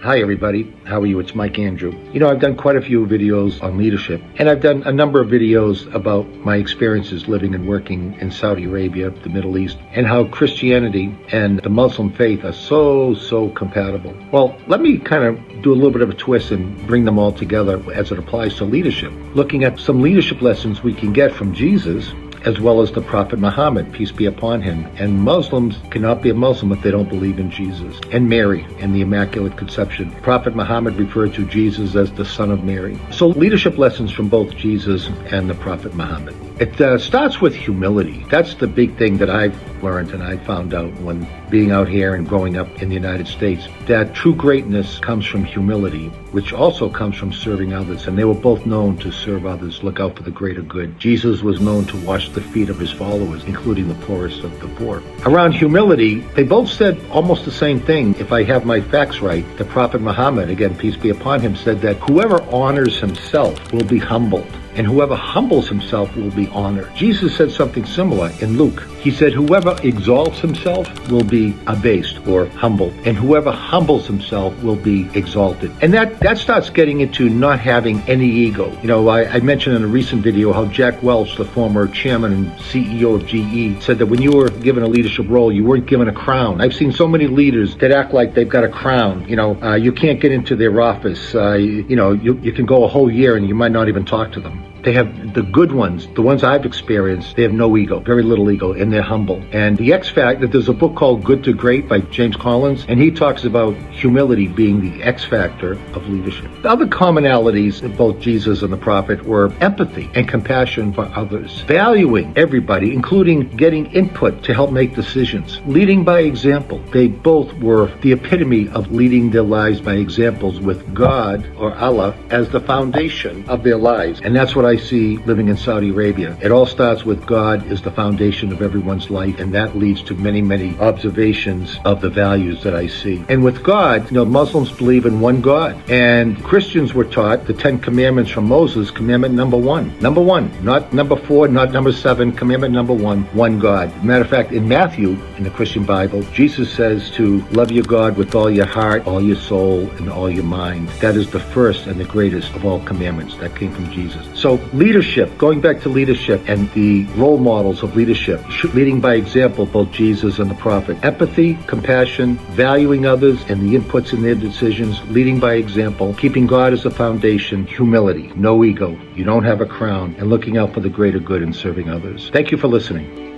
Hi everybody, how are you? It's Mike Andrew. I've done quite a few videos on leadership, and I've done a number of videos about my experiences living and working in Saudi Arabia, the Middle East, and how Christianity and the Muslim faith are so compatible. Well, let me kind of do a little bit of a twist and bring them all together as it applies to leadership, looking at some leadership lessons we can get from Jesus as well as the Prophet Muhammad, peace be upon him. And Muslims cannot be a Muslim if they don't believe in Jesus. And Mary and the Immaculate Conception. Prophet Muhammad referred to Jesus as the son of Mary. So leadership lessons from both Jesus and the Prophet Muhammad. It starts with humility. That's the big thing that I've learned and I found out when being out here and growing up in the United States, that true greatness comes from humility, which also comes from serving others. And they were both known to serve others, look out for the greater good. Jesus was known to wash the feet of his followers, including the poorest of the poor. Around humility, they both said almost the same thing. If I have my facts right, the Prophet Muhammad, again, peace be upon him, said that whoever honors himself will be humbled, and whoever humbles himself will be honored. Jesus said something similar in Luke. He said, whoever exalts himself will be abased or humbled, and whoever humbles himself will be exalted. And that starts getting into not having any ego. I mentioned in a recent video how Jack Welch, the former chairman and CEO of GE, said that when you were given a leadership role, you weren't given a crown. I've seen so many leaders that act like they've got a crown. You can't get into their office. You can go a whole year and you might not even talk to them. They have the good ones, the ones I've experienced, they have no ego, very little ego, and they're humble. And the X Factor, there's a book called Good to Great by James Collins, and he talks about humility being the X factor of leadership. The other commonalities of both Jesus and the prophet were empathy and compassion for others, valuing everybody, including getting input to help make decisions, leading by example. They both were the epitome of leading their lives by examples with God or Allah as the foundation of their lives. And that's what I see living in Saudi Arabia. It all starts with God is the foundation of everyone's life, and that leads to many observations of the values that I see. And with God, Muslims believe in one God, and Christians were taught the 10 commandments from Moses, commandment number one, not number 4, not number 7, commandment number 1, one God. Matter of fact, in Matthew, in the Christian Bible, Jesus says to love your God with all your heart, all your soul, and all your mind. That is the first and the greatest of all commandments that came from Jesus. So leadership, going back to leadership and the role models of leadership, leading by example, both Jesus and the prophet. Empathy, compassion, valuing others and the inputs in their decisions, leading by example, keeping God as a foundation, humility, no ego, you don't have a crown, and looking out for the greater good and serving others. Thank you for listening.